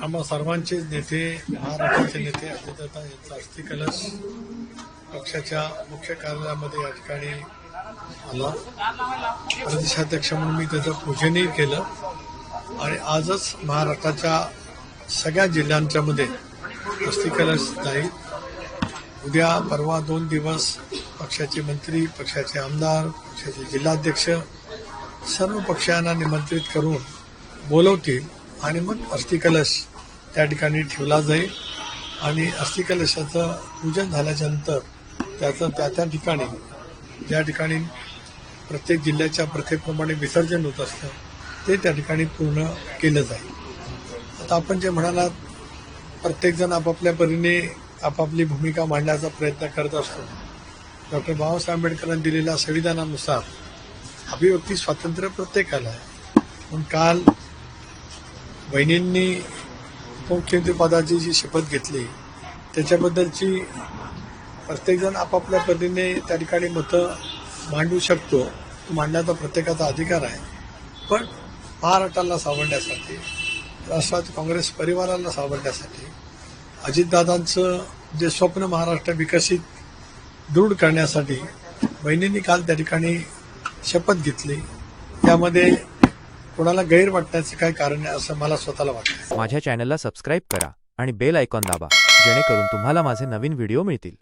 आम्हा सर्वांचे नेते, महाराष्ट्राचे नेते अजितदादा यांचा अस्थि कलश पक्षाच्या मुख्य कार्यालयामध्ये या ठिकाणी आला. प्रदेशाध्यक्ष म्हणून मी त्याचं पूजनही केलं आणि आजच महाराष्ट्राच्या सगळ्या जिल्ह्यांच्या मध्ये अस्थि कलश जाईल. उद्या परवा 2 दिवस पक्षाचे मंत्री, पक्षाचे आमदार, पक्षाचे जिल्हाध्यक्ष सर्व पक्षांना निमंत्रित करून बोलवतील आणि मग अस्थि कलश त्या ठिकाणी ठेवला जाईल आणि अस्थि कलशाचं पूजन झाल्याच्या नंतर त्याचं त्या ठिकाणी ज्या ठिकाणी प्रत्येक जिल्ह्याच्या प्रथेप्रमाणे विसर्जन होत असतं ते त्या ठिकाणी पूर्ण केलं जाईल. आता आपण जे म्हणालात, प्रत्येकजण आपापल्या परीने आपापली भूमिका मांडण्याचा प्रयत्न करत असतो. डॉक्टर बाबासाहेब आंबेडकरांनी दिलेल्या संविधानानुसार अभिव्यक्ती स्वातंत्र्य प्रत्येकाला आहे. पण काल बहिणींनी उपमुख्यमंत्री पदाची जी शपथ घेतली त्याच्याबद्दलची प्रत्येकजण आपापल्या पद्धतीने त्या ठिकाणी मतं मांडू शकतो. तो मांडण्याचा प्रत्येकाचा अधिकार आहे. पण महाराष्ट्राला सावरण्यासाठी, राष्ट्रवादी काँग्रेस परिवाराला सावरण्यासाठी, अजितदादांचं जे स्वप्न महाराष्ट्र विकसित दृढ करण्यासाठी बहिणींनी काल त्या ठिकाणी शपथ घेतली. त्यामध्ये कोणाला गैर वाटण्याचं काही कारण आहे असं मला स्वतःला वाटतं. माझ्या चॅनलला सबस्क्राईब करा आणि बेल आयकॉन दाबा, जेणेकरून तुम्हाला माझे नवीन व्हिडिओ मिळतील.